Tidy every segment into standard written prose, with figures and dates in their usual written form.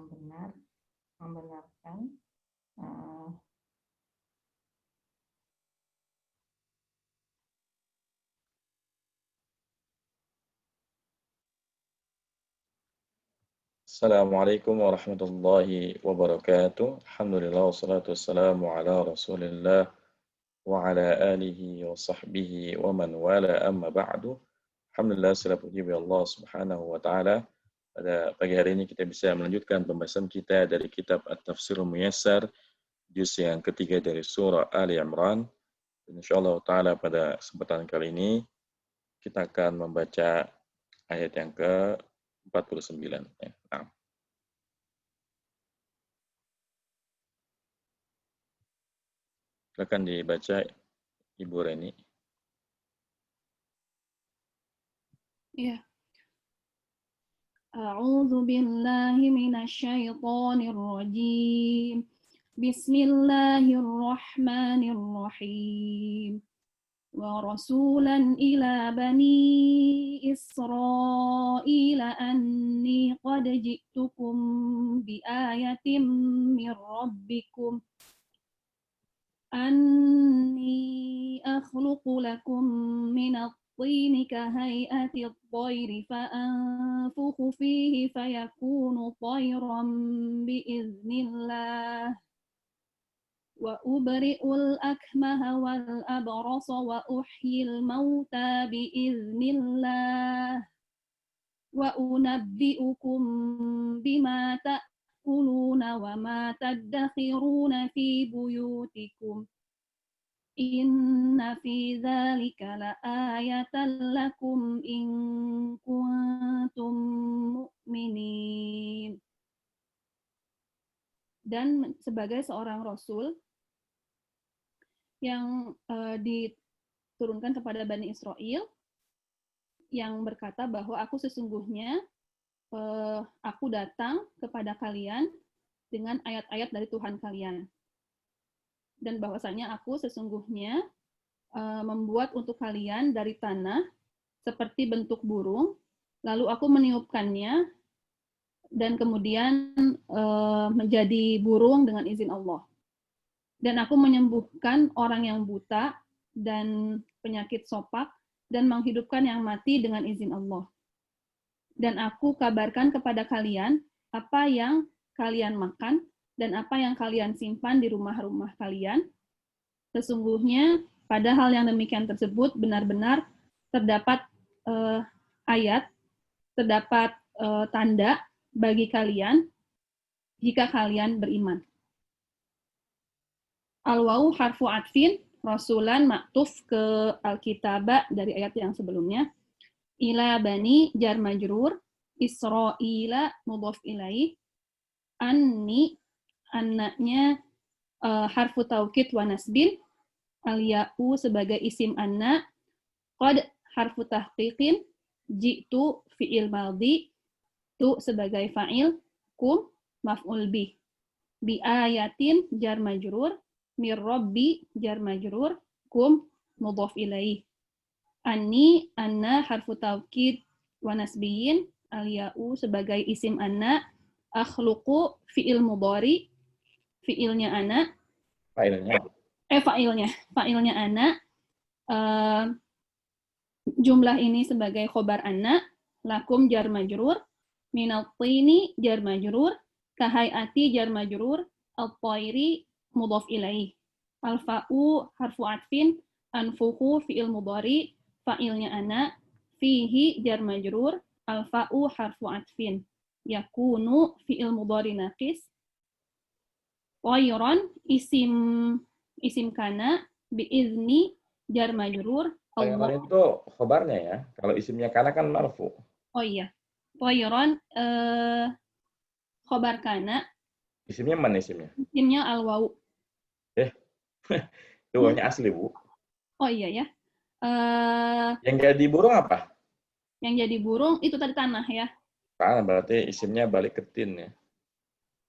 benar, membenarkan. Assalamualaikum warahmatullahi wabarakatuh. Alhamdulillah wassalatu wassalamu ala Rasulillah wa ala alihi wa sahbihi wa man wala amma ba'du. Alhamdulillah segala puji bagi Allah Subhanahu wa taala. Pada pagi hari ini kita bisa melanjutkan pembahasan kita dari kitab At-Tafsirul Muyassar juz yang ketiga dari surah Ali Imran. Dan insyaallah taala pada kesempatan kali ini kita akan membaca ayat yang ke-49 ya. Nah. Silakan dibaca Ibu Reni. Ya. A'udzu billahi minasyaitonir rajim. Bismillahirrahmanirrahim. Wa rasulan ila bani Israila anni qad ji'tukum bi ayatin mir rabbikum anni akhluqu lakum minat الطين كهيئة الطير فأنفخ فيه فيكون طيرا بإذن الله وأبرئ الأكمه والأبرص وأحيي الموتى بإذن الله وأنبئكم بما تأكلون وما تدخرون في بيوتكم Inna fi dzalika laayatan lakum in kuntum mu'minin. Dan sebagai seorang rasul yang diturunkan kepada Bani Israel yang berkata bahwa aku sesungguhnya aku datang kepada kalian dengan ayat-ayat dari Tuhan kalian. Dan bahwasanya aku sesungguhnya membuat untuk kalian dari tanah seperti bentuk burung, lalu aku meniupkannya dan kemudian menjadi burung dengan izin Allah. Dan aku menyembuhkan orang yang buta dan penyakit sopak dan menghidupkan yang mati dengan izin Allah. Dan aku kabarkan kepada kalian apa yang kalian makan dan apa yang kalian simpan di rumah-rumah kalian, sesungguhnya pada hal yang demikian tersebut benar-benar terdapat ayat, terdapat tanda bagi kalian jika kalian beriman. Al-wawu harfu atfin, rasulan maktuf ke al-kitaba dari ayat yang sebelumnya. Ila bani jar majrur, Israila mudhaf ilaih, anni anaknya harfu taukid wa nasbin, al-ya'u sebagai isim anna, qad harfu tahqiqin, ji'tu fi'il madhi, tu sebagai fa'il, kum maf'ul bih. Bi ayatin jar majrur, mir rabbi jar majrur, kum mudhaf ilaih. Anni anna harfu taukid wa nasbiyin, al-ya'u sebagai isim anna, akhluqu fi'il mudhari, fi'ilnya ana, fa'ilnya ana, jumlah ini sebagai khobar ana, lakum jar majrur, minal tini jar majrur, kahayati jar majrur, al-tayri mudhaf ilaih. Al-fa'u harfu atfin, anfuhu fi'il mudhari, fa'ilnya ana, fihi jar majrur, al-fa'u harfu atfin, yakunu fi'il mudhari naqis, Tayran isim kana biizni jar majrur. Tayran itu khobarnya ya. Kalau isimnya kana kan marfu. Oh iya. Tayran khobar kana. Isimnya mana isimnya? Isimnya al-wawu. Itu wawunya asli, Bu. Oh iya ya. Yang jadi burung apa? Yang jadi burung itu tadi tanah ya. Tanah berarti isimnya balik ke tin ya.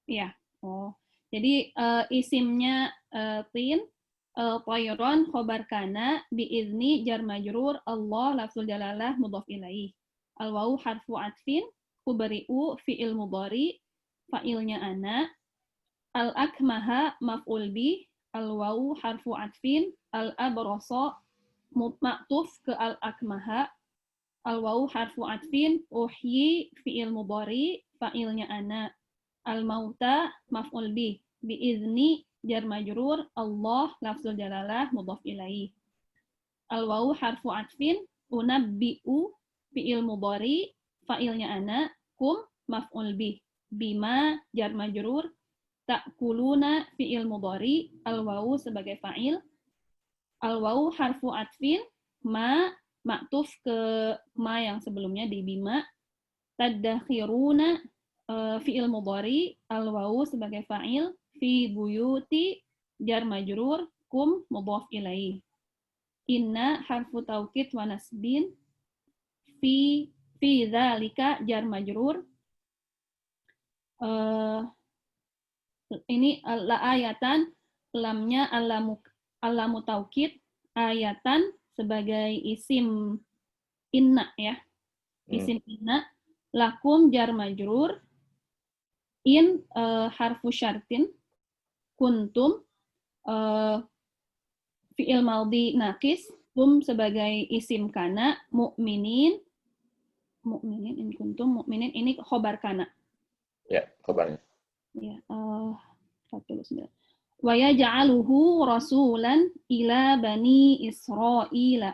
Iya. Oh. Jadi isimnya tin, Tayran khobar kana biizni jar majrur, Allah lafzul jalalah mudhaf ilaih. Al-wawu harfu atfin, kubari'u fi'il mudhari, fa'ilnya ana, al-akmaha maf'ul bih, al-wawu harfu atfin, al-abrasa ma'tuf ke al-akmaha, al-wawu harfu atfin, uhyi fi'il mudhari, fa'ilnya ana, al-mauta maf'ul bih, bi'izni jar majrur, Allah lafzul jalalah mudhaf ilaih. Al-wawu harfu atfin, unabbi'u fi'il mudhari, fa'ilnya ana, kum maf'ul bih, bima jar majrur, ta'kuluna fi'il mudhari, al-wawu sebagai fa'il, al-wawu harfu atfin, ma maktuf ke ma yang sebelumnya di bima, tadakhiruna fi'il mudhari, al-wawu sebagai fa'il, fi buyuti jar majrur, kum mudhaf ilaih. Inna harfu taukid wa nasbin, fi dzalika jar majrur. Ini la ayatan, lamnya alamu taukid, ayatan sebagai isim inna ya. Isim inna, lakum jar majrur, in harfu syartin, kuntum fi'il maldi nakis, kum sebagai isim kana, mu'minin in kuntum mu'minin, ini khobar kana. Ya, khobarnya. Ya, 49. Wa yaj'aluhu rasulan ila bani Israila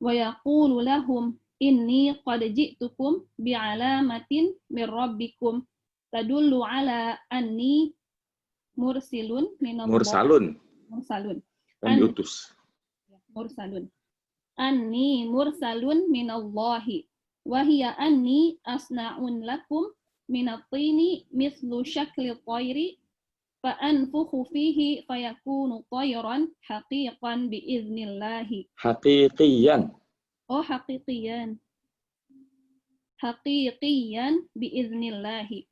wa yaqulu lahum inni qad ji'tukum bi'alamatin min rabbikum tadullu ala anni mursalun Mursalun. Kan diutus. Mursalun. Anni mursalun minallahi wa hiya anni asna'un lakum minat-tini mithlu syakli tayri fa anfukhu fihi fayakunu tayran haqiqan biiznillahi. Haqiqiyan. Oh, haqiqiyan. Haqiqiyan biiznillahi.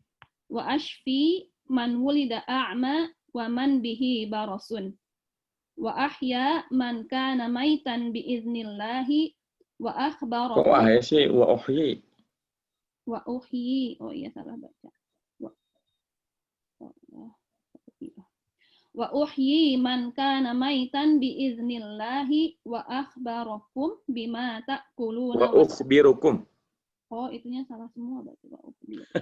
Wa ashfi man wulida a'ma wa man bihi barasun. Wa ahya man kana maitan biiznillahi wa akhbarahu. Kok ahya sih wa uhyi? Wa uhyi. Oh iya salah baca. Wa uhyi man kana maitan biiznillahi wa akhbarakum bima ta'kuluna Wa ukhbirukum. Oh, itunya salah semua berarti wa ukhbirukum.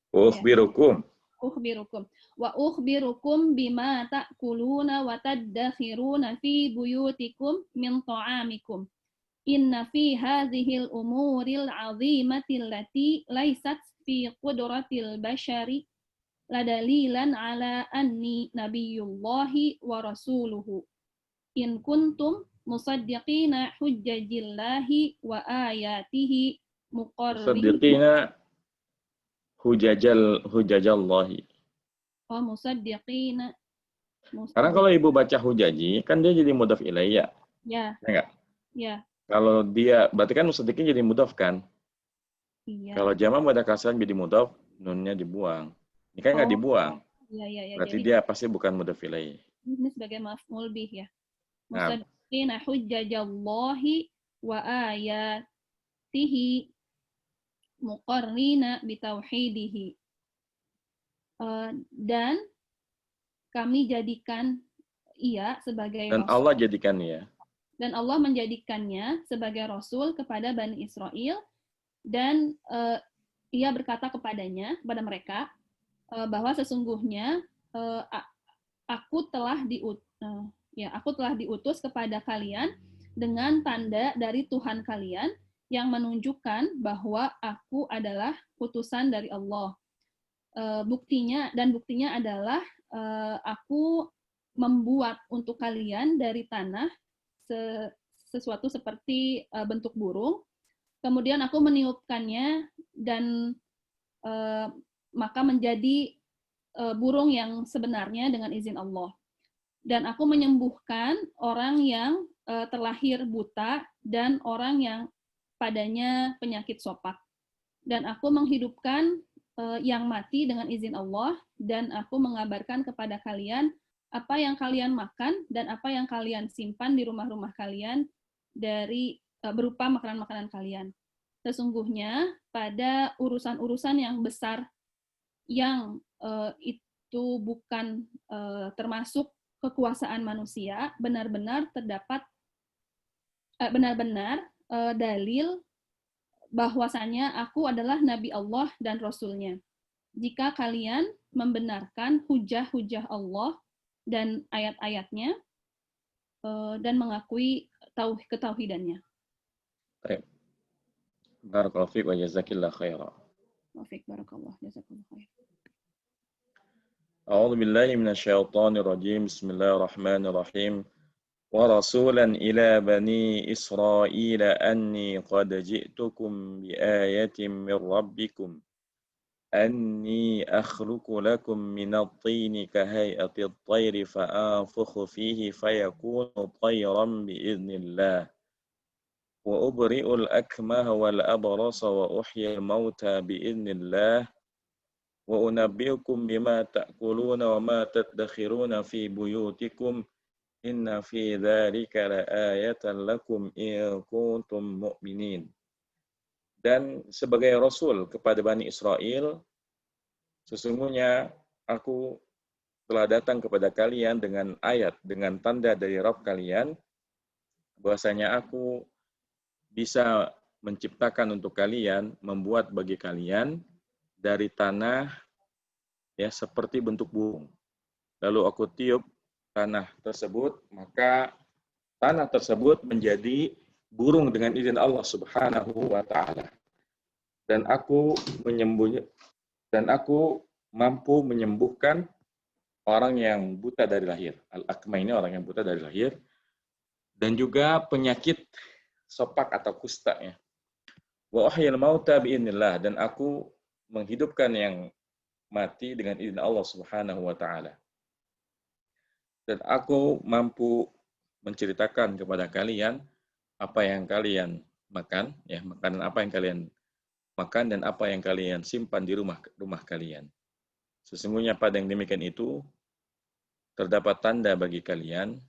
Wa ukhbirukum. Ukhbirukum. Wa ukhbirukum bima ta'kuluna wa tadakhiruna fi buyutikum min ta'amikum. Inna fi hadhil umuril 'azimati allati laysat fi qudratil bashari ladalilan ala anni nabiyullahi wa rasuluhu. In kuntum musaddiqina hujjajillahi wa ayatihi Musaddiqina hujajallahi. Oh, musaddiqina. Karena kalau ibu baca hujaji, kan dia jadi mudhaf ilaih ya. Ya. Ya enggak? Ya. Kalau dia, berarti kan musaddiqin jadi mudhaf kan? Iya. Kalau jama' pada kasran jadi mudhaf, nunnya dibuang. Ini kan nggak dibuang. Iya. Berarti Jadi, dia pasti bukan mudhaf ilaih. ini sebagai maf'ul bih ya. Nah. Musaddiqina hujjajallahi wa ayatihi muqarrina bitauhidihi. Dan kami jadikan ia sebagai dan rasul. Allah jadikan ya. Dan Allah menjadikannya sebagai rasul kepada Bani Israel, dan ia berkata kepada mereka bahwa sesungguhnya aku telah diutus kepada kalian dengan tanda dari Tuhan kalian yang menunjukkan bahwa aku adalah utusan dari Allah. Buktinya adalah aku membuat untuk kalian dari tanah sesuatu seperti bentuk burung, kemudian aku meniupkannya dan maka menjadi burung yang sebenarnya dengan izin Allah. Dan aku menyembuhkan orang yang terlahir buta dan orang yang padanya penyakit sopak. Dan aku menghidupkan yang mati dengan izin Allah, dan aku mengabarkan kepada kalian apa yang kalian makan dan apa yang kalian simpan di rumah-rumah kalian dari berupa makanan-makanan kalian. Sesungguhnya pada urusan-urusan yang besar yang itu bukan termasuk kekuasaan manusia, benar-benar terdapat benar-benar dalil bahwasanya aku adalah Nabi Allah dan Rasul-Nya. Jika kalian membenarkan hujah-hujah Allah dan ayat-ayatnya dan mengakui ketauhidannya. Baik. Barakallahu fiik wa jazakillah khairan. Wafik barakallah jazakallah khair. A'udzu billahi minasyaitonir rajim. Bismillahirrahmanirrahim. ورسولا إلى بني إسرائيل أني قد جئتكم بآية من ربكم أني أخلق لكم من الطين كهيئة الطير فأنفخ فيه فيكون طيرا بإذن الله وأبرئ الأكمه والأبرص وأحيي الموتى بإذن الله وأنبئكم بما تأكلون وما تدخرون في بيوتكم Inna fi dzalika laayatan lakum in kuntum mu'minin. Dan sebagai rasul kepada Bani Israel, sesungguhnya aku telah datang kepada kalian dengan ayat, dengan tanda dari Rabb kalian, bahwasanya aku bisa menciptakan untuk kalian, membuat bagi kalian dari tanah ya seperti bentuk burung. Lalu aku tiup tanah tersebut, maka tanah tersebut menjadi burung dengan izin Allah Subhanahu wa taala. Dan aku mampu menyembuhkan orang yang buta dari lahir. Al-akma ini orang yang buta dari lahir, dan juga penyakit sopak atau kusta ya. Wa ahyal mauta biidznillah, dan aku menghidupkan yang mati dengan izin Allah Subhanahu wa taala. Dan aku mampu menceritakan kepada kalian apa yang kalian makan, ya makanan apa yang kalian makan dan apa yang kalian simpan di rumah kalian. Sesungguhnya pada yang demikian itu terdapat tanda bagi kalian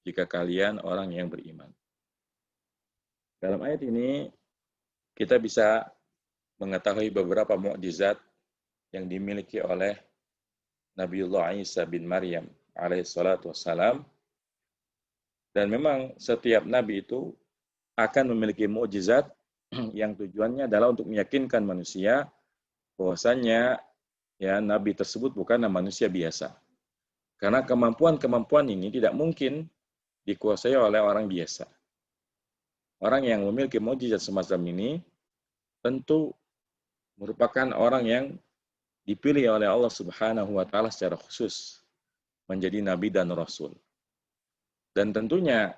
jika kalian orang yang beriman. Dalam ayat ini kita bisa mengetahui beberapa mukjizat yang dimiliki oleh Nabiullah Isa bin Maryam alaihissalatu wassalam. Dan memang setiap nabi itu akan memiliki mukjizat yang tujuannya adalah untuk meyakinkan manusia bahwasanya ya nabi tersebut bukanlah manusia biasa. Karena kemampuan-kemampuan ini tidak mungkin dikuasai oleh orang biasa. Orang yang memiliki mukjizat semacam ini tentu merupakan orang yang dipilih oleh Allah Subhanahu wa taala secara khusus menjadi nabi dan rasul. Dan tentunya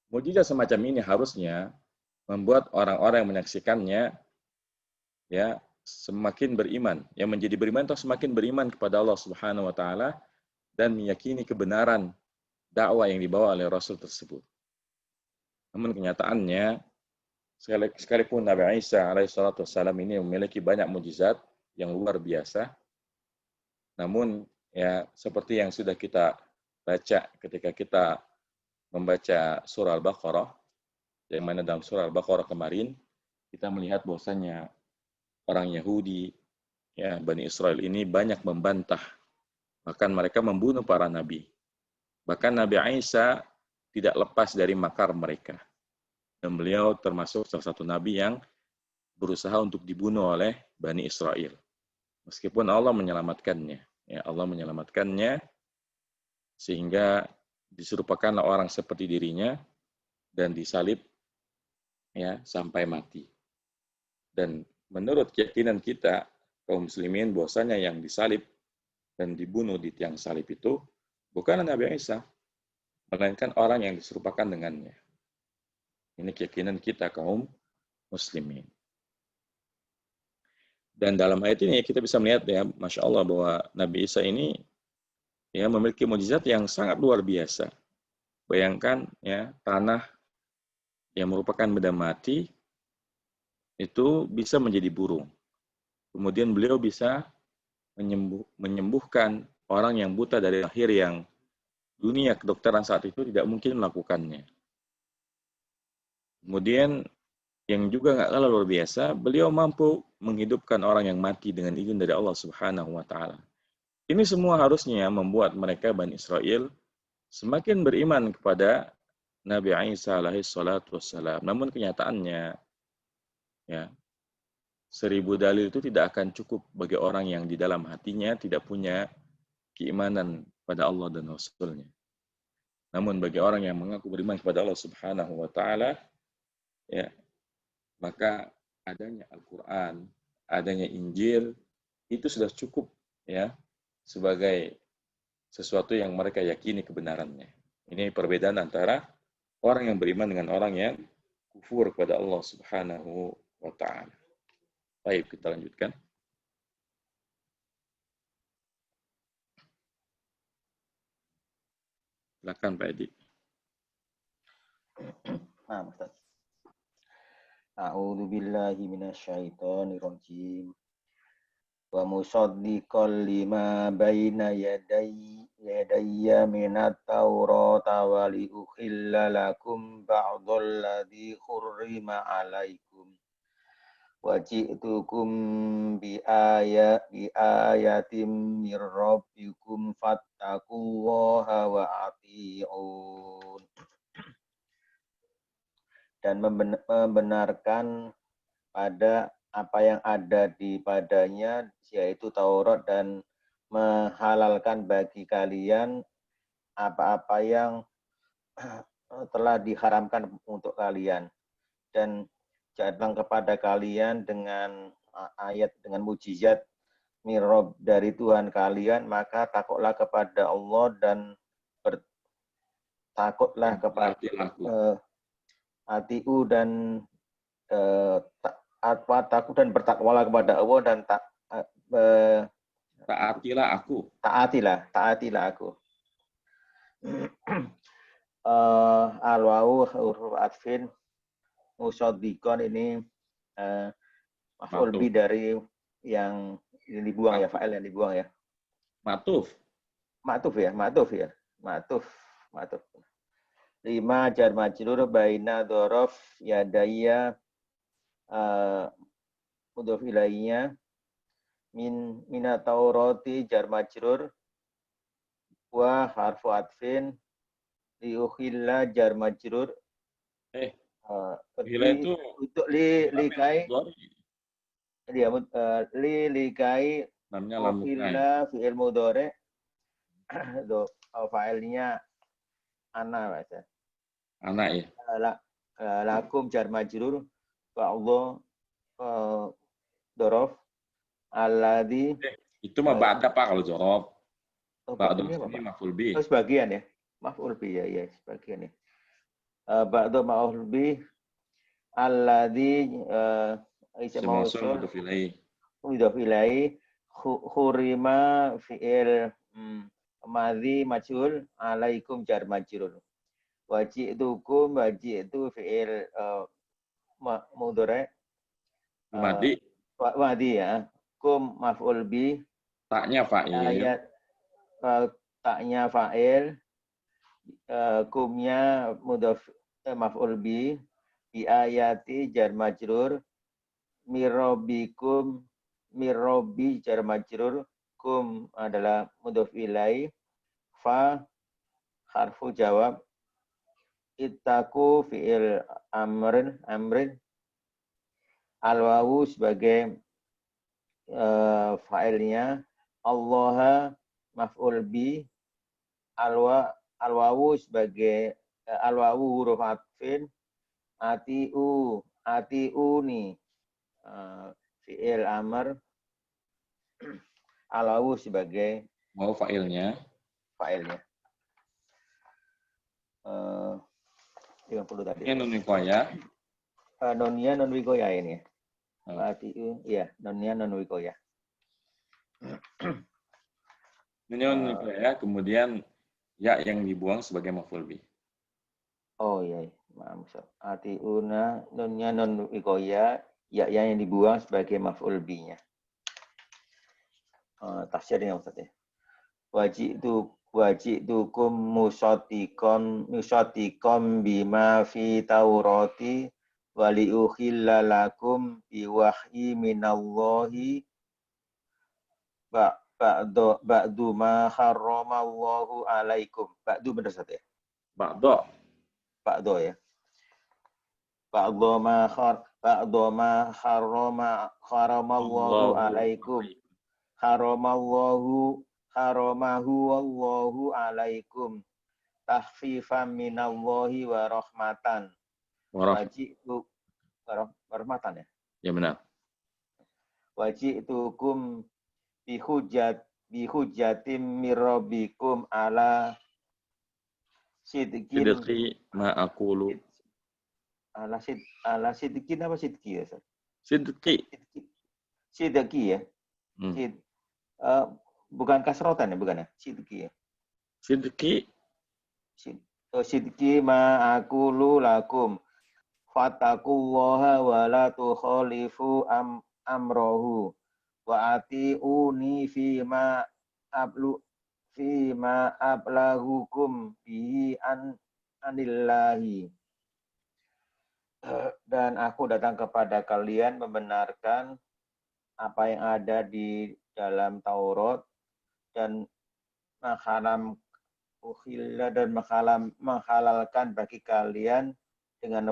mukjizat semacam ini harusnya membuat orang-orang yang menyaksikannya ya semakin beriman. Yang menjadi beriman itu semakin beriman kepada Allah Subhanahu wa taala dan meyakini kebenaran dakwah yang dibawa oleh rasul tersebut. Namun kenyataannya sekalipun Nabi Isa alaihissalatu wassalam ini memiliki banyak mukjizat yang luar biasa, namun ya seperti yang sudah kita baca ketika kita membaca surah Al-Baqarah, yang mana dalam surah Al-Baqarah kemarin kita melihat bahwasanya orang Yahudi, ya Bani Israel ini banyak membantah, bahkan mereka membunuh para nabi. Bahkan Nabi Isa tidak lepas dari makar mereka. Dan beliau termasuk salah satu nabi yang berusaha untuk dibunuh oleh Bani Israel. Meskipun Allah menyelamatkannya. Ya, Allah menyelamatkannya sehingga diserupakanlah orang seperti dirinya dan disalib ya sampai mati. Dan menurut keyakinan kita kaum muslimin bahwasanya yang disalib dan dibunuh di tiang salib itu bukan Nabi Isa, melainkan orang yang diserupakan dengannya. Ini keyakinan kita kaum muslimin. Dan dalam ayat ini kita bisa melihat ya, Masya Allah bahwa Nabi Isa ini ya memiliki mukjizat yang sangat luar biasa. Bayangkan ya tanah yang merupakan benda mati itu bisa menjadi burung. Kemudian beliau bisa menyembuhkan orang yang buta dari lahir yang dunia kedokteran saat itu tidak mungkin melakukannya. Kemudian yang juga nggak kalah luar biasa, beliau mampu menghidupkan orang yang mati dengan izin dari Allah Subhanahu wa taala. Ini semua harusnya membuat mereka Bani Israel semakin beriman kepada Nabi Isa alaihi salatu wassalam. Namun kenyataannya, ya, 1000 dalil itu tidak akan cukup bagi orang yang di dalam hatinya tidak punya keimanan pada Allah dan Rasul-Nya. Namun bagi orang yang mengaku beriman kepada Allah Subhanahu wa taala, ya, maka adanya Al-Qur'an, adanya Injil itu sudah cukup, ya, sebagai sesuatu yang mereka yakini kebenarannya. Ini perbedaan antara orang yang beriman dengan orang yang kufur kepada Allah Subhanahu wa taala. Baik, kita lanjutkan. Silakan Pak Edi. Nah, Ustaz. A'udzu billahi minasyaitonir rajim. Wa musaddiqan lima baina yadayya minat taurata wa li ukhilla lakum ba'dal ladzi hurrima 'alaikum. Wa ji'tukum bi ayatin mir rabbikum fattaqullaha wa ati'un. Dan membenarkan pada apa yang ada di padanya, yaitu Taurat, dan menghalalkan bagi kalian apa-apa yang telah diharamkan untuk kalian. Dan datang kepada kalian dengan ayat, dengan mujizat mirob dari Tuhan kalian, maka takutlah kepada Allah dan takutlah kepada atiu dan takut dan bertakwalah kepada Allah dan taatilah aku. Al-wawu huruf atfin musaddiqon ini maf'ul bi dari yang dibuang ya, fa'il yang dibuang ya. Ma'tuf ya. Lima jar majrur baina dhorof yadaya mudhof ilainya mina taurati jar majrur wa harfu atfin liukhilla jar majrur itu untuk likai dia likai namanya lam ukhilla fi'il mudhari do fa'ilnya ana baca anak ya. Lakum jar majrur wa Allah dorof alladhi itu mah ba'da Pak kalau jorof. Ba'da ini maf'ul bi. Sebagian ya. Maf'ul bi ya, sebagian ya. Ba'da maf'ul bi alladhi isma usul mudhof ilaihi hurima fi'il madhi majhul alaikum jar majrur. Wajib itu fi'il mudhari madhi ya. Kum maf'ul bi taknya fa'il. Taknya fa'il, kumnya mudhaf maf'ul bi ayati jar majrur, mirrobikum mirrobi jar majrur, kum adalah mudhaf ilai, fa harfu jawab, ittaku fi'il amrin, al-wawu sebagai fa'ilnya, Allah maf'ul bi, al-wawu sebagai al-wawu huruf atfin, atiuni fi'il amr, al-wawu sebagai fa'ilnya. 50 tadi. Ini nun wikoya. Nonnya non wikoya ini. Atiu, iya, nonnya non wikoya. Nun wikoya, kemudian ya yang dibuang sebagai maf'ul bi. Oh iya, maaf. Atiuna nunnya non wikoya, ya yang dibuang sebagai maf'ul bi-nya. Tafsirnya Ustaz ya. Wajitukum musaddiqan bima fi taurati waliukhilla lakum biwahyi minallahi ba'du ma harramallahu alaikum. Ba'du benar satu ya? Ba'da. Ba'du ya. Ba'du ma haramallahu alaikum. Haramahu wallahu alaikum. Tahfifan minallahi wa rahmatan. Waji'tu warahmatan ya? Ya benar. Waji'tukum bihujatim mirabbikum ala sidqin Sidqi ma aqulu. ala sidqin apa sidqi ya? Sidqi. Sidqi ya? Bukan kasrotan ya, bukan ya? Sidqi ya? Sidqi. Sidqi ma aqulu lakum fattaqullaha wa la tukhalifu amrohu wa ati'uni fima ablahukum bihi anillahi. Dan aku datang kepada kalian membenarkan apa yang ada di dalam Taurat dan menghalalkan bagi kalian dengan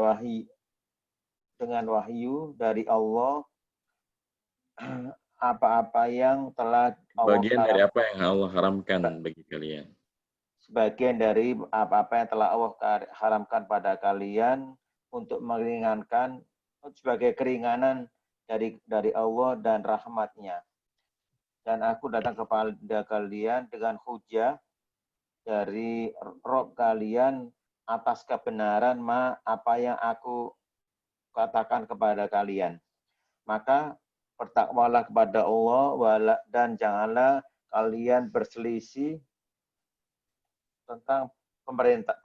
wahyu dari Allah apa-apa yang telah Allah Bagian dari apa yang Allah haramkan bagi kalian. Sebagian dari apa-apa yang telah Allah haramkan pada kalian untuk meringankan sebagai keringanan dari Allah dan rahmatnya. Dan aku datang kepada kalian dengan hujah dari Rob kalian atas kebenaran apa yang aku katakan kepada kalian. Maka bertakwalah kepada Allah dan janganlah kalian berselisih tentang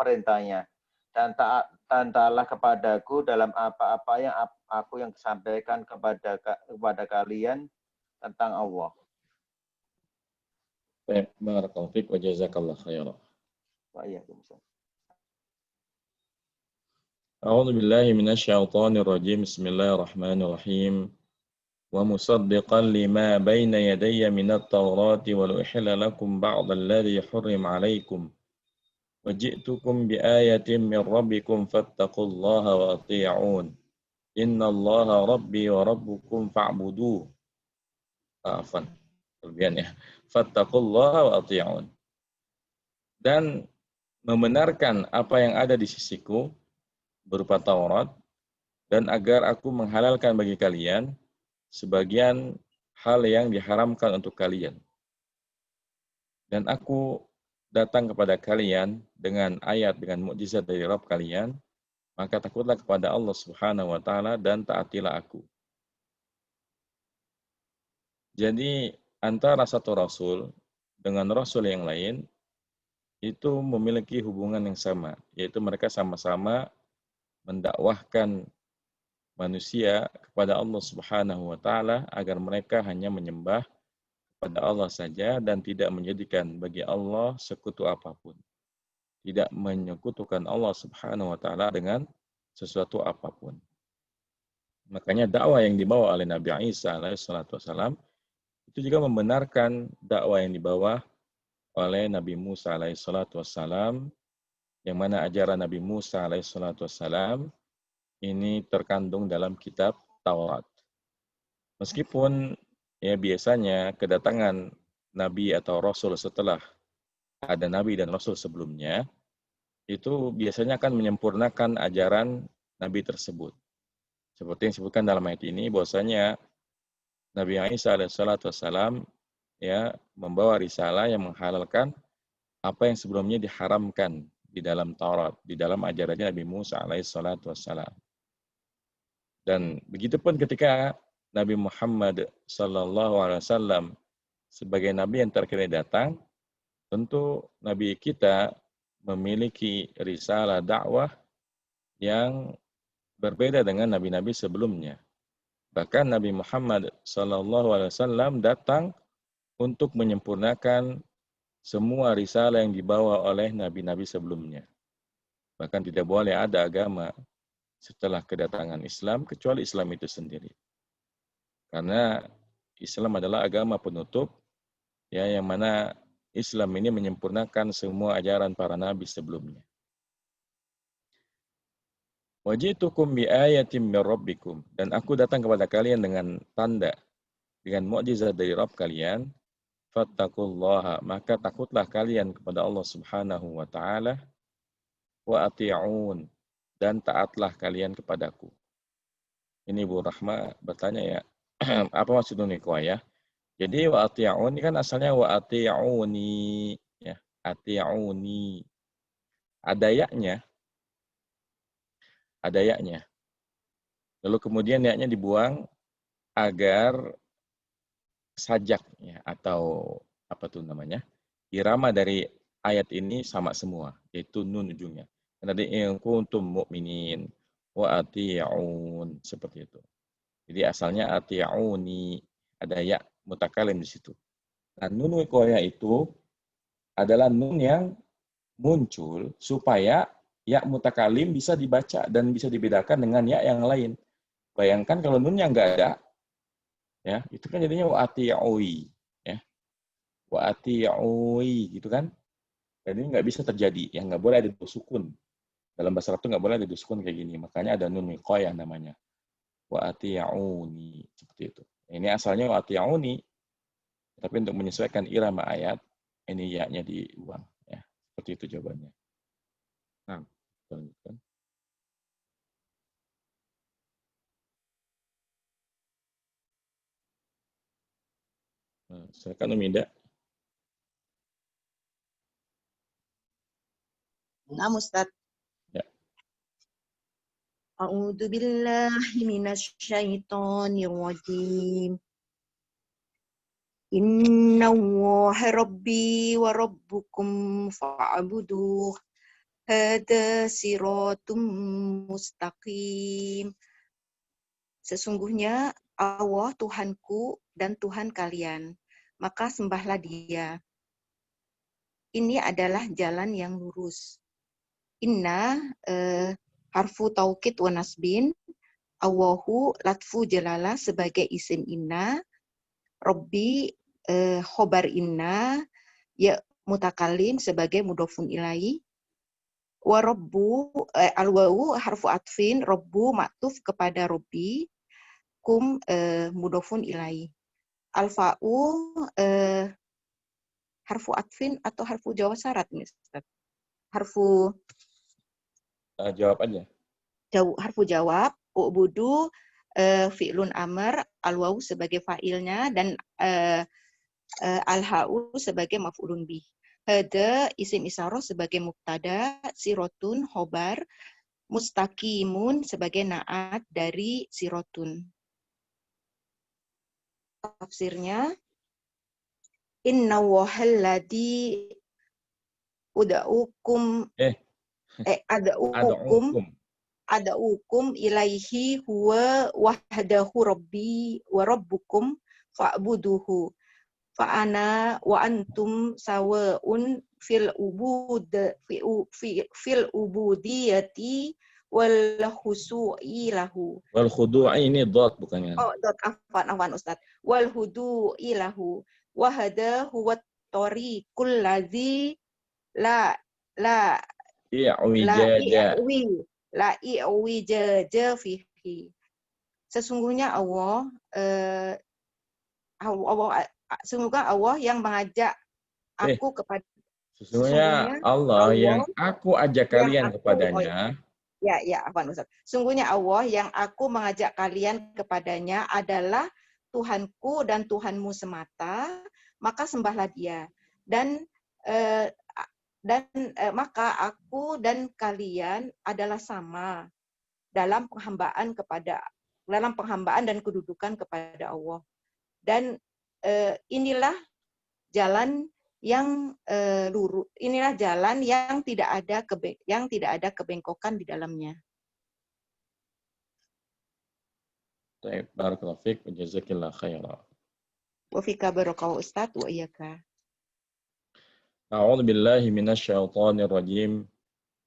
perintahnya. Dan taatlah kepadaku dalam apa-apa yang aku yang sampaikan kepada kalian tentang Allah. Baik, barakallahu fiik wa jazakallahu khairan. Waalaikumsalam. A'udzu billahi minasyaitonir rajim. Bismillahirrahmanirrahim. Wa musaddiqan lima baina yadayya minat Taurati wa uhilla lakum ba'd alladhi hurrima 'alaikum. Wa ji'tukum bi ayatin min rabbikum fattaqullaha wa ati'un. Innallaha rabbi wa rabbukum fa'buduh. Afan. Kelebihan ya. Fattaqullaha wa ati'un. Dan membenarkan apa yang ada di sisiku berupa Taurat, dan agar aku menghalalkan bagi kalian sebagian hal yang diharamkan untuk kalian. Dan aku datang kepada kalian dengan ayat, dengan mukjizat dari Rabb kalian, maka takutlah kepada Allah Subhanahu wa Ta'ala dan taatilah aku. Jadi antara satu rasul dengan rasul yang lain itu memiliki hubungan yang sama, yaitu mereka sama-sama mendakwahkan manusia kepada Allah Subhanahu wa Ta'ala agar mereka hanya menyembah kepada Allah saja dan tidak menjadikan bagi Allah sekutu apapun. Tidak menyekutukan Allah Subhanahu wa Ta'ala dengan sesuatu apapun. Makanya dakwah yang dibawa oleh Nabi Isa alaihissalatu wassalam itu juga membenarkan dakwah yang dibawa oleh Nabi Musa alaihissalatu wassalam, yang mana ajaran Nabi Musa alaihissalatu wassalam ini terkandung dalam kitab Taurat. Meskipun ya biasanya kedatangan Nabi atau Rasul setelah ada Nabi dan Rasul sebelumnya, itu biasanya akan menyempurnakan ajaran Nabi tersebut. Seperti yang disebutkan dalam ayat ini, bahwasanya Nabi Isa alaihissalatu wassalam ya membawa risalah yang menghalalkan apa yang sebelumnya diharamkan di dalam Taurat, di dalam ajarannya Nabi Musa alaihissalatu wassalam. Dan begitupun ketika Nabi Muhammad sallallahu alaihi wasallam sebagai nabi yang terakhir datang, tentu nabi kita memiliki risalah dakwah yang berbeda dengan nabi-nabi sebelumnya. Bahkan Nabi Muhammad SAW datang untuk menyempurnakan semua risalah yang dibawa oleh nabi-nabi sebelumnya. Bahkan tidak boleh ada agama setelah kedatangan Islam kecuali Islam itu sendiri. Karena Islam adalah agama penutup, ya, yang mana Islam ini menyempurnakan semua ajaran para nabi sebelumnya. Wajitukum bi ayatin min rabbikum, dan aku datang kepada kalian dengan tanda, dengan mukjizat dari Rabb kalian. Fattaqullaha, maka takutlah kalian kepada Allah Subhanahu wa taala, wa ati'un, dan taatlah kalian kepadaku. Ini Bu Rahma bertanya ya, apa maksud unikwa ya? Jadi wa ati'un ini kan asalnya wa ati'uni, ya, ati'uni. Ada yaknya. Ada yaknya. Lalu kemudian yaknya dibuang agar sajak, ya, atau apa tuh namanya, irama dari ayat ini sama semua, yaitu nun ujungnya. Tadi in kuntum mu'minin wa ati'un, seperti itu. Jadi asalnya ati'uni, ada ya mutakalim di situ. Nah, nun wiqayah itu adalah nun yang muncul supaya ya mutakalim bisa dibaca dan bisa dibedakan dengan ya yang lain. Bayangkan kalau nun yang nggak ada, ya itu kan jadinya wa ati'ui, ya wa ati'ui gitu kan. Jadi nggak bisa terjadi, ya nggak boleh ada dua sukun. Dalam bahasa Arab itu nggak boleh ada dua sukun kayak gini. Makanya ada nun wiqayah namanya. Wa ati'uni, seperti itu. Ini asalnya wa ati'uni, tapi untuk menyesuaikan irama ayat, ini ya-nya dibuang. Ya, seperti itu jawabannya. Nah, lanjutkan. Nah, silakan Uminda. Nah, Ustaz. Ya. A'udzu billahi minasyaitonir rajim. Inna Allaha rabbi wa rabbukum fa'buduh. Hada siratum mustaqim. Sesungguhnya Allah Tuhanku dan Tuhan kalian, maka sembahlah Dia. Ini adalah jalan yang lurus. Inna harfu taukid wa nasbin, Allahu latfu jalalah sebagai isim inna, Rabbi khobar inna, ya mutakalim sebagai mudhofun ilaihi, wa rabbu al-wawu harfu atfin, rabbu maktuf kepada Rabbi, kum mudhofun ilaihi. Al-fa'u harfu atfin atau harfu jawab syarat nih, Ustaz? Harfu Jawab aja. harfu jawab, u'budu fi'lun amr, al-wawu sebagai fa'ilnya, dan al-ha'u sebagai maf'ulun bih. Hada isim isyarah sebagai mubtada, sirotun khobar, mustaqimun sebagai naat dari sirotun. Tafsirnya, inna wahalladi uda'ukum ada'ukum ilaihi huwa wahdahu rabbi wa rabbukum fa'buduhu fa'ana wa antum sawa'un fil ubudiyati wal khusu'i lahu. Wal khudu'i ini dot bukannya. Oh, dot, afwan Ustaz. Wal hudu'i lahu wa hada huwa tariqul ladzi la i'wijaja fihi. Sesungguhnya Allah yang mengajak aku kepada sesungguhnya Allah yang aku ajak kalian kepadanya. Afwan Ustaz. Sungguhnya Allah yang aku mengajak kalian kepadanya adalah Tuhanku dan Tuhanmu semata, maka sembahlah Dia. Dan maka aku dan kalian adalah sama dalam penghambaan dan kedudukan kepada Allah. Dan inilah jalan yang lurus. Inilah jalan yang tidak ada kebengkokan di dalamnya. Baik, barakallahu fiik, jazakillah khairan. Wa fika barakallahu Ustaz wa iyyaka. A'udzu billahi minasyaitonir rajim.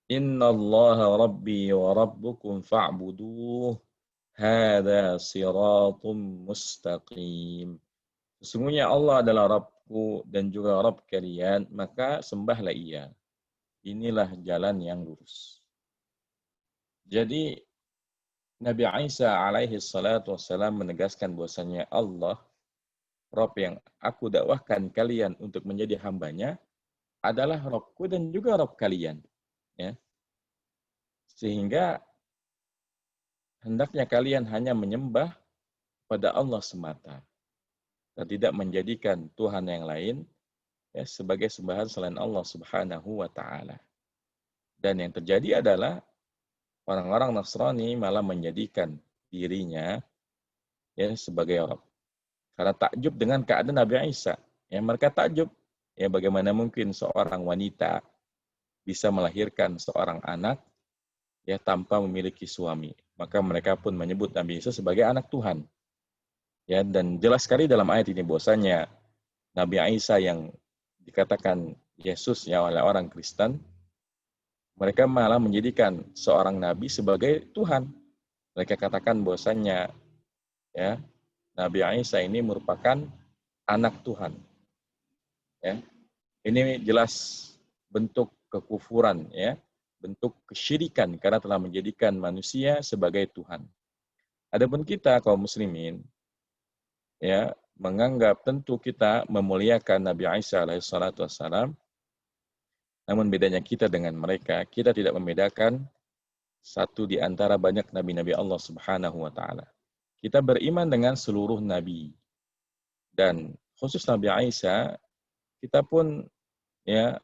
Innallaha rabbi wa rabbukum fa'buduh. Hadza siratum mustaqim. Sesungguhnya Allah adalah Rabbku dan juga Rabb kalian, maka sembahlah Ia. Inilah jalan yang lurus. Jadi Nabi Isa alaihi salatu wassalam menegaskan bahwasanya Allah, Rabb yang aku dakwahkan kalian untuk menjadi hambanya, adalah Rabbku dan juga Rabb kalian. Ya. Sehingga hendaknya kalian hanya menyembah pada Allah semata dan tidak menjadikan Tuhan yang lain ya, sebagai sembahan selain Allah Subhanahu wa taala. Dan yang terjadi adalah orang-orang Nasrani malah menjadikan dirinya ya sebagai Rabb. Karena takjub dengan keadaan Nabi Isa. Ya, mereka takjub ya bagaimana mungkin seorang wanita bisa melahirkan seorang anak ya tanpa memiliki suami. Maka mereka pun menyebut Nabi Isa sebagai anak Tuhan. Ya, dan jelas sekali dalam ayat ini bahwasanya Nabi Isa yang dikatakan Yesus ya oleh orang Kristen, mereka malah menjadikan seorang nabi sebagai Tuhan. Mereka katakan bahwasanya ya Nabi Isa ini merupakan anak Tuhan. Ya. Ini jelas bentuk kekufuran ya, bentuk kesyirikan karena telah menjadikan manusia sebagai Tuhan. Adapun kita kaum muslimin ya menganggap tentu kita memuliakan Nabi Isa alaihissalatu wassalam. Namun bedanya kita dengan mereka, kita tidak membedakan satu di antara banyak nabi-nabi Allah Subhanahu wa taala. Kita beriman dengan seluruh nabi. Dan khusus Nabi Isa, kita pun ya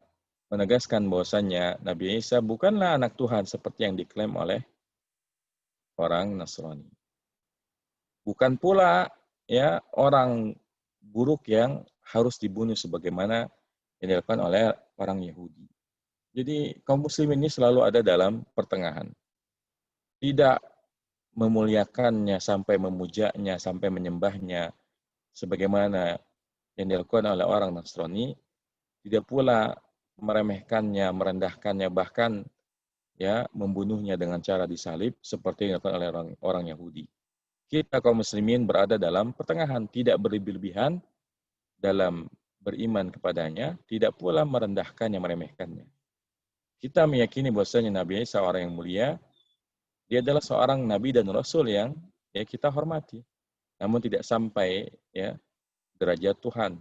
menegaskan bahwasannya Nabi Isa bukanlah anak Tuhan seperti yang diklaim oleh orang Nasrani. Bukan pula ya orang buruk yang harus dibunuh sebagaimana yang dilakukan oleh orang Yahudi. Jadi kaum muslimin ini selalu ada dalam pertengahan. Tidak memuliakannya sampai memujanya, sampai menyembahnya sebagaimana yang dilakukan oleh orang Nasrani, tidak pula meremehkannya, merendahkannya, bahkan ya membunuhnya dengan cara disalib seperti yang dilakukan oleh orang Yahudi. Kita kaum muslimin berada dalam pertengahan, tidak berlebih-lebihan dalam beriman kepadanya, tidak pula merendahkannya, meremehkannya. Kita meyakini bahwasanya Nabi Isa orang yang mulia, dia adalah seorang nabi dan rasul yang ya kita hormati. Namun tidak sampai ya derajat Tuhan.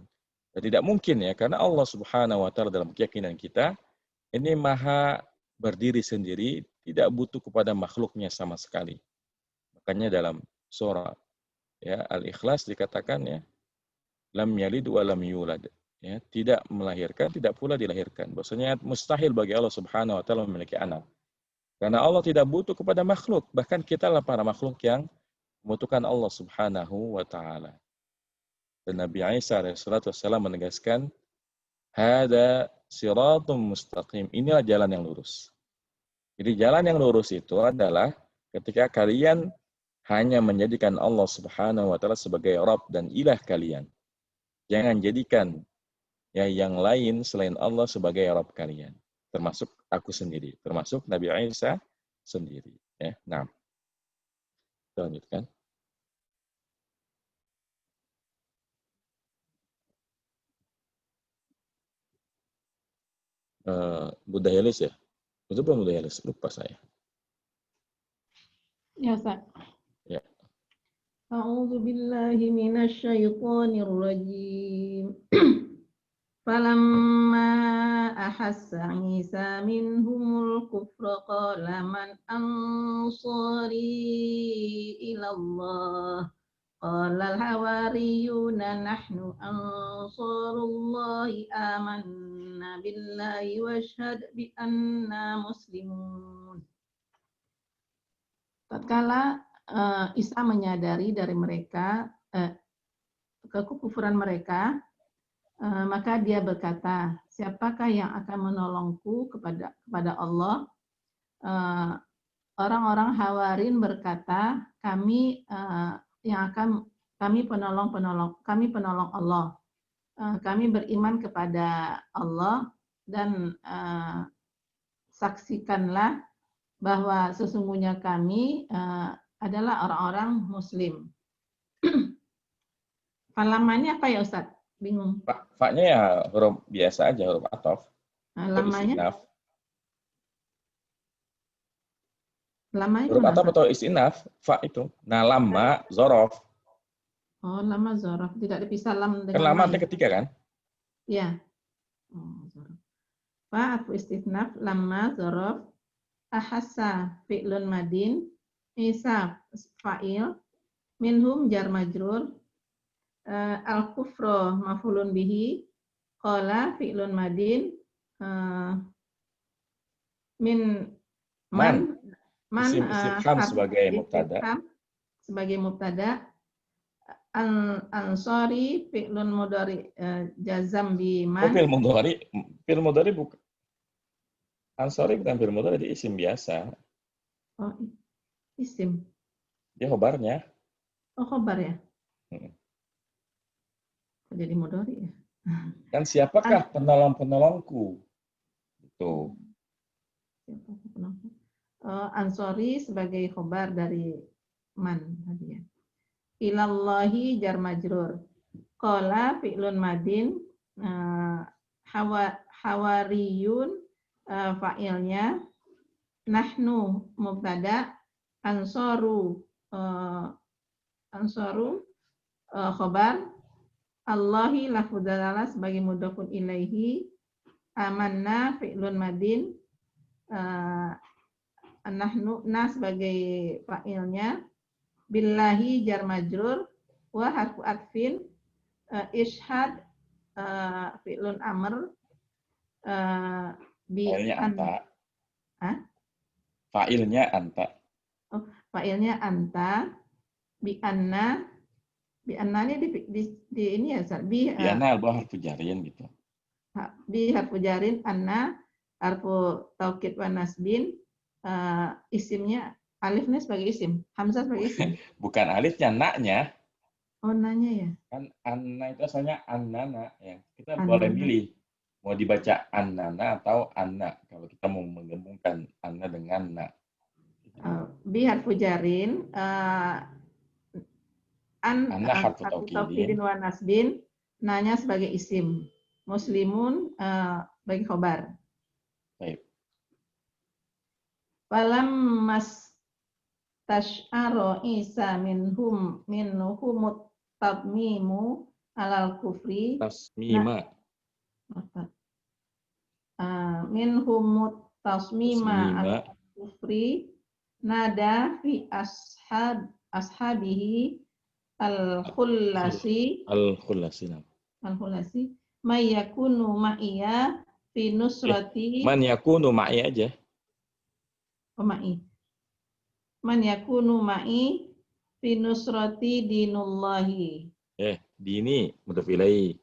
Dan tidak mungkin ya karena Allah Subhanahu wa taala dalam keyakinan kita ini maha berdiri sendiri, tidak butuh kepada makhluknya sama sekali. Makanya dalam surah ya Al-Ikhlas dikatakan ya lam yalid wa lam yulad. Ya, tidak melahirkan, tidak pula dilahirkan. Bahwasanya mustahil bagi Allah Subhanahu wa taala memiliki anak. Karena Allah tidak butuh kepada makhluk, bahkan kita lah para makhluk yang membutuhkan Allah Subhanahu wa taala. Dan Nabi Isa alaihissalatu wassalam menegaskan, "Hada siratum mustaqim." Inilah jalan yang lurus. Jadi jalan yang lurus itu adalah ketika kalian hanya menjadikan Allah Subhanahu wa taala sebagai Rabb dan ilah kalian. Jangan jadikan ya yang lain selain Allah sebagai Rabb kalian, termasuk aku sendiri, termasuk Nabi Isa sendiri. Ya, nah, kita lanjutkan. Budaya Lis ya, itu belum budaya Lis, lupa saya. Ya, Ustaz. Ya. A'udzu billahi minasyaitonir rajim. Falamma ahassa Isa minhumul kufra qala man ansari ila Allah qala al-hawariyuna nahnu ansarullahi amanna billahi washhad bi anna muslimun. Tatkala Isa menyadari dari mereka kekufuran mereka, maka dia berkata, siapakah yang akan menolongku kepada Allah? Orang-orang Hawarin berkata, kami penolong Allah. Kami beriman kepada Allah dan saksikanlah bahwa sesungguhnya kami adalah orang-orang Muslim. Lamanya apa ya Ustadz? Bingung. Fa-nya ya huruf biasa aja, huruf ataf. Lamanya? Lamanya Huruf ataf atau istinaf, fa itu. Nah, lama, zorof. Oh, lama zorof. Tidak dipisah lam dengan Kan lama ma. ketiga kan? Iya. Oh, zorof. Fa atfu istinaf, lama zorof. Ahassa fi'lun madin. Isa fa'il. Minhum jar majrur. Al-kufro mafulun bihi. Qala fi'lun madin. Min man Isim istifham sebagai mubtada. Sebagai mubtada. Ansori fi'lun mudhari jazam bi man. Fi'il mudhari bukan. Ansori bukan fi'il mudhari, itu isim biasa. Oh, isim. Dia khobarnya. Oh, khobar ya. Jadi mudhari ya. Kan siapakah penolong-penolongku? Itu. Ansori sebagai khobar dari man tadi ya. Ilallahi jar majrur. Qala fi'lun madin, hawariyun fa'ilnya, nahnu mubtada, ansoru khobar, Allahi lafudalala sebagai mudhafun ilaihi, amanna fi'lun madin, nahnu na sebagai fa'ilnya, billahi jar majrur, wa harfu atfin, ishad fi'lun amr, Fa'ilnya anta. Fa'ilnya anta. Oh, fa'ilnya anta, bi anna ini di ini ya Ustaz. Bi anna harfu jarin gitu. Bi harfu jarin, anna harfu taukid wa nasbin, isimnya alifnya sebagai isim, hamzah sebagai isim. Bukan alifnya, naknya. Oh, nanya ya. Kan anna itu asalnya annana ya. Kita Annana. boleh milih mau dibaca annana atau anna kalau kita mau menggabungkan anna dengan na. Bi harfu jarin, anna harfu taukidin wa nasbin, nanya sebagai isim. Muslimun sebagai khobar. Baik. Falam mas tash'aro Isa minhumut tabmimu alal kufri. Tasmima. Minhumut tasmima alal kufri. Nada fi ashabihi al-khullasi. Al-khullasi. Mayakunu ma'iya fi nusrati. Man yakunu ma'i aja. Ma'i. Man yakunu ma'i fi nusrati dinullahi. Dini mudhaf ilaihi.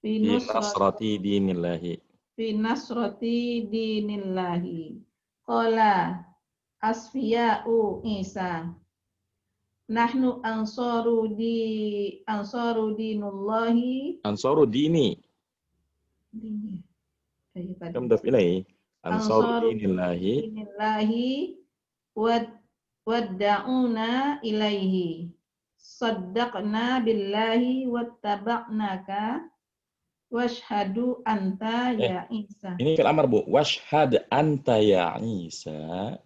Fi nusrati dinillahi. Fi nasrati dinillahi. Qala asfiya'u Isa. Nahnu ansaru dinullahi. Ansaru dini. Dini. Mudhaf ilaihi. Ansaru dinillahi. Wadda'una ilaihi. Saddaqna billahi wattaba'naka. Washhadu anta ya Isa. Ini fi'il amr, Bu. Washhad anta ya Isa.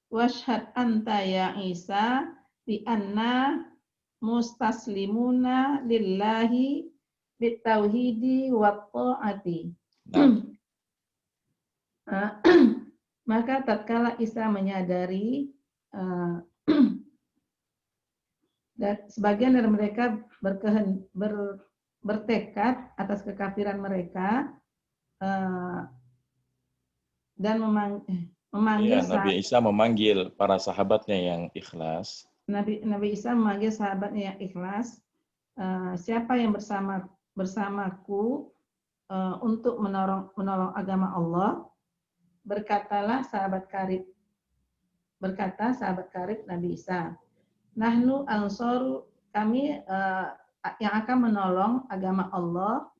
Washhad anta ya Isa bi anna mustaslimuna lillahi bitauhidi wa ta'ati. Maka tatkala Isa menyadari dan sebagian dari mereka bertekad atas kekafiran mereka dan memanggil Nabi Isa memanggil para sahabatnya yang ikhlas. Nabi Isa memanggil sahabatnya yang ikhlas. Siapa yang bersamaku untuk menolong agama Allah? Berkata sahabat karib Nabi Isa, nahnu ansoru, kami yang akan menolong agama Allah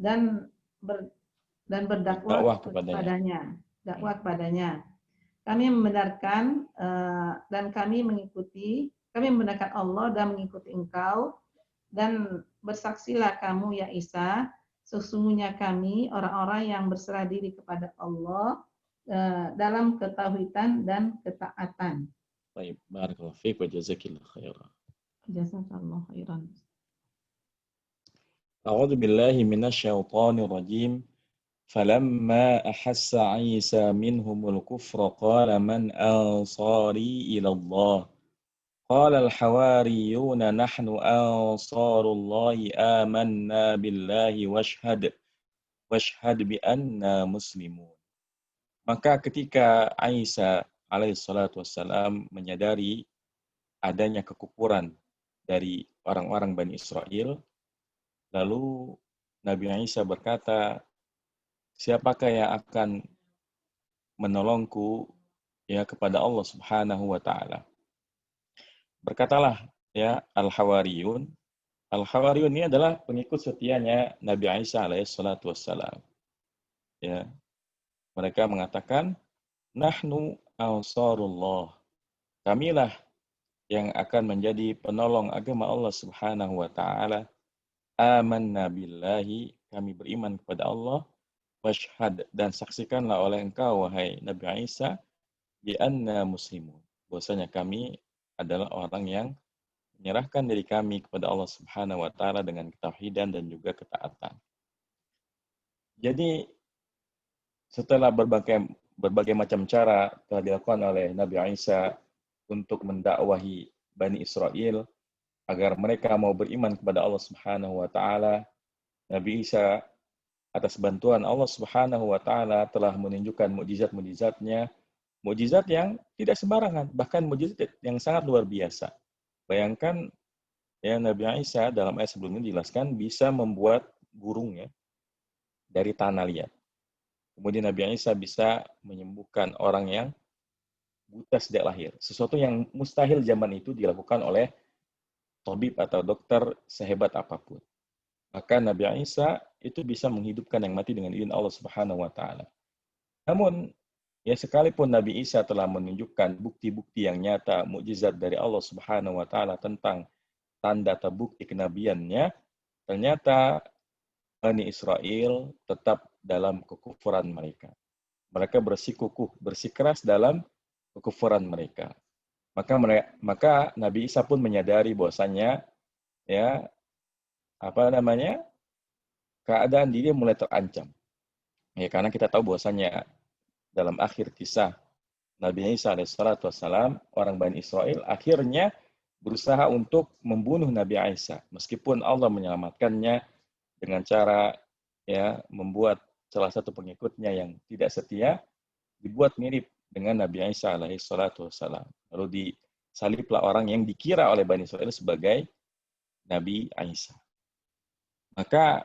dan berdakwah kepadanya. dakwah kepadanya. Kami membenarkan dan kami membenarkan Allah dan mengikuti engkau, dan bersaksilah kamu ya Isa, sesungguhnya kami orang-orang yang berserah diri kepada Allah dalam ketauhidan dan ketaatan. Baik, barakallahu fiik wa jazakillahu khairan. Jazakallahu khairan. A'udzu billahi minasyaitonir rajim. فلما أحس عيسى منهم الكفر قال من أنصاري إلى الله قال الحواريون نحن أنصار الله آمنا بالله واشهد بأننا مسلمون. Maka ketika Isa alaihissalatu wassalam menyadari adanya kekufuran dari orang-orang Bani Israel, lalu Nabi Isa berkata, siapakah yang akan menolongku ya kepada Allah Subhanahu wa taala? Berkatalah ya Al-Hawariyun. Al-Hawariyun ini adalah pengikut setianya Nabi Isa alaihissalatu wassalam. Ya. Mereka mengatakan, nahnu ansarullah. Kamilah yang akan menjadi penolong agama Allah Subhanahu wa taala. Amanna billahi, kami beriman kepada Allah. Washhad, dan saksikanlah oleh engkau wahai Nabi Isa bi anna muslimun, bahwasanya kami adalah orang yang menyerahkan diri kami kepada Allah Subhanahu wa taala dengan ketauhidan dan juga ketaatan. Jadi setelah berbagai macam cara telah dilakukan oleh Nabi Isa untuk mendakwahi Bani Israel agar mereka mau beriman kepada Allah Subhanahu wa taala, Nabi Isa atas bantuan Allah Subhanahu wa taala telah menunjukkan mukjizat-mukjizatnya, mukjizat yang tidak sembarangan, bahkan mukjizat yang sangat luar biasa. Bayangkan ya, Nabi Isa dalam ayat sebelumnya dijelaskan bisa membuat burung ya dari tanah liat. Kemudian Nabi Isa bisa menyembuhkan orang yang buta sejak lahir. Sesuatu yang mustahil zaman itu dilakukan oleh tabib atau dokter sehebat apapun. Maka Nabi Isa itu bisa menghidupkan yang mati dengan izin Allah Subhanahu wa taala. Namun, ya sekalipun Nabi Isa telah menunjukkan bukti-bukti yang nyata, mukjizat dari Allah Subhanahu wa taala tentang tanda atau bukti kenabiannya, ternyata Bani Israel tetap dalam kekufuran mereka. Mereka bersikukuh, bersikeras dalam kekufuran mereka. Maka Nabi Isa pun menyadari bahwasanya ya keadaan diri mulai terancam. Ya, karena kita tahu bahwasanya dalam akhir kisah Nabi Isa alaihissalam, orang Bani Israel akhirnya berusaha untuk membunuh Nabi Isa, meskipun Allah menyelamatkannya dengan cara ya membuat salah satu pengikutnya yang tidak setia dibuat mirip dengan Nabi Isa alaihissalam. Lalu disaliblah orang yang dikira oleh Bani Israel sebagai Nabi Isa. Maka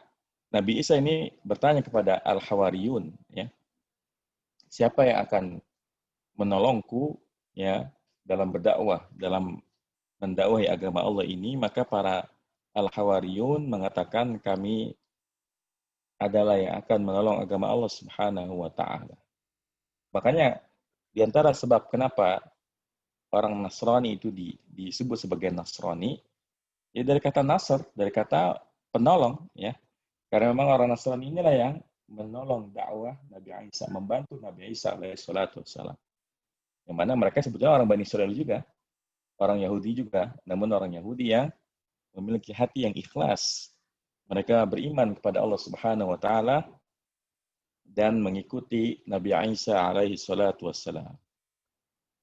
Nabi Isa ini bertanya kepada Al-Hawariyun, ya, siapa yang akan menolongku ya dalam berdakwah, dalam mendakwahi agama Allah ini? Maka para Al-Hawariyun mengatakan, kami adalah yang akan menolong agama Allah Subhanahu wa taala. Makanya di antara sebab kenapa orang Nasrani itu disebut sebagai Nasrani, ya dari kata Nasr, dari kata penolong, ya. Karena memang orang Nasrani inilah yang menolong dakwah Nabi Isa, membantu Nabi Isa alaihissalatu wassalam. Yang mana mereka sebetulnya orang Bani Israel juga, orang Yahudi juga, namun orang Yahudi yang memiliki hati yang ikhlas. Mereka beriman kepada Allah Subhanahu wa taala dan mengikuti Nabi Isa alaihissalatu wassalam.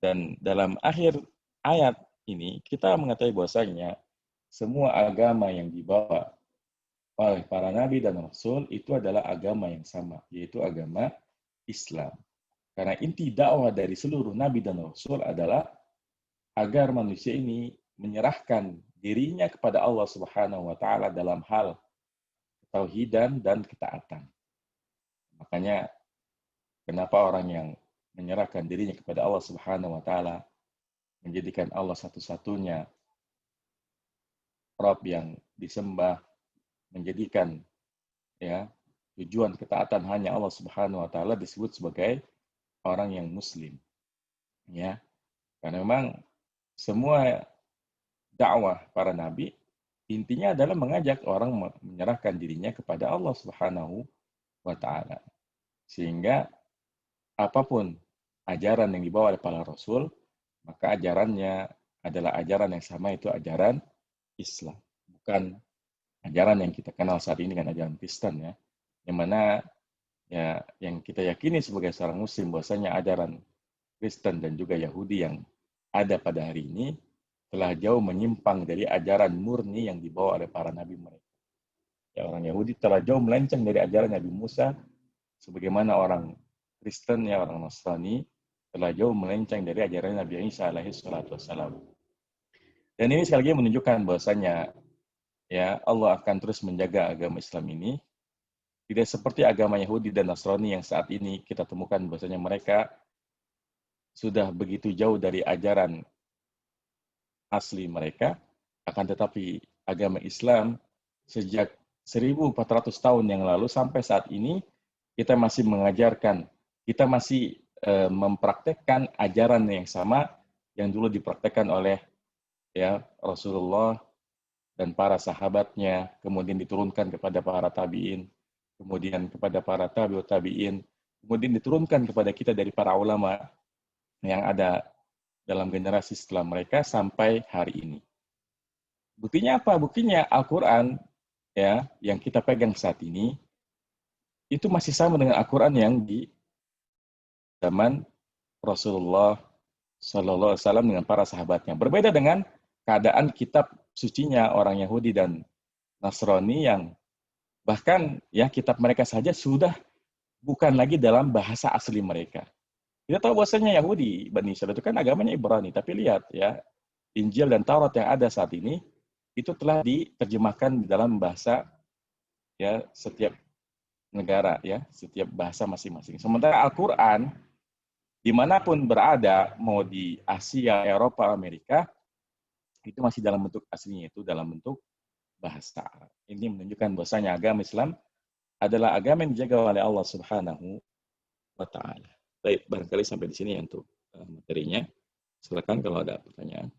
Dan dalam akhir ayat ini kita mengetahui bahwasanya semua agama yang dibawa oleh para nabi dan rasul itu adalah agama yang sama, yaitu agama Islam. Karena inti dakwah dari seluruh nabi dan rasul adalah agar manusia ini menyerahkan dirinya kepada Allah Subhanahu wa taala dalam hal tauhidan dan ketaatan. Makanya kenapa orang yang menyerahkan dirinya kepada Allah Subhanahu wa taala, menjadikan Allah satu-satunya Rabb yang disembah, menjadikan ya tujuan ketaatan hanya Allah Subhanahu wa taala, disebut sebagai orang yang muslim. Ya, karena memang semua dakwah para nabi intinya adalah mengajak orang menyerahkan dirinya kepada Allah Subhanahu wa taala. Sehingga apapun ajaran yang dibawa oleh para rasul, maka ajarannya adalah ajaran yang sama, itu ajaran Islam. Bukan ajaran yang kita kenal saat ini dengan ajaran Kristen ya. Yang mana ya yang kita yakini sebagai seorang muslim bahwasanya ajaran Kristen dan juga Yahudi yang ada pada hari ini telah jauh menyimpang dari ajaran murni yang dibawa oleh para nabi mereka. Ya, orang Yahudi telah jauh melenceng dari ajaran Nabi Musa, sebagaimana orang Kristen ya orang Nasrani telah jauh melenceng dari ajaran Nabi Isa alaihi salatu wassalam. Dan ini sekali lagi menunjukkan bahwasanya ya Allah akan terus menjaga agama Islam ini. Tidak seperti agama Yahudi dan Nasrani yang saat ini kita temukan bahwasanya mereka sudah begitu jauh dari ajaran asli mereka, akan tetapi agama Islam sejak 1400 tahun yang lalu sampai saat ini kita masih mengajarkan, kita masih mempraktekkan ajaran yang sama yang dulu dipraktekkan oleh ya Rasulullah dan para sahabatnya, kemudian diturunkan kepada para tabi'in, kemudian kepada para tabi'ut tabi'in, kemudian diturunkan kepada kita dari para ulama yang ada dalam generasi setelah mereka sampai hari ini. Buktinya apa? Buktinya Al-Quran ya yang kita pegang saat ini itu masih sama dengan Al-Quran yang di zaman Rasulullah Sallallahu Alaihi Wasallam dengan para sahabatnya. Berbeda dengan keadaan kitab sucinya orang Yahudi dan Nasrani yang bahkan ya kitab mereka saja sudah bukan lagi dalam bahasa asli mereka. Kita tahu bahwasanya Yahudi, Bani Israil itu kan agamanya Ibrani, tapi lihat ya, Injil dan Taurat yang ada saat ini itu telah diterjemahkan dalam bahasa ya setiap negara ya, setiap bahasa masing-masing. Sementara Al-Qur'an dimanapun berada, mau di Asia, Eropa, Amerika, itu masih dalam bentuk aslinya, itu dalam bentuk bahasa Arab. Ini menunjukkan bahwasanya agama Islam adalah agama yang dijaga oleh Allah Subhanahu wa taala. Baik, barangkali sampai di sini untuk materinya. Silakan kalau ada pertanyaan.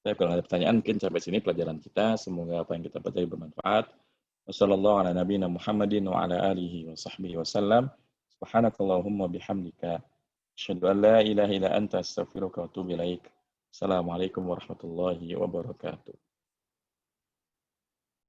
Baik, kalau ada pertanyaan mungkin sampai sini pelajaran kita. Semoga apa yang kita pelajari bermanfaat. Wassallallahu ala nabiyina Muhammadin wa ala alihi wa sahbihi wasallam. Subhanakallahumma bihamdika asyhadu an la ilaha illa anta astaghfiruka wa atubu ilaik. Assalamualaikum warahmatullahi wabarakatuh.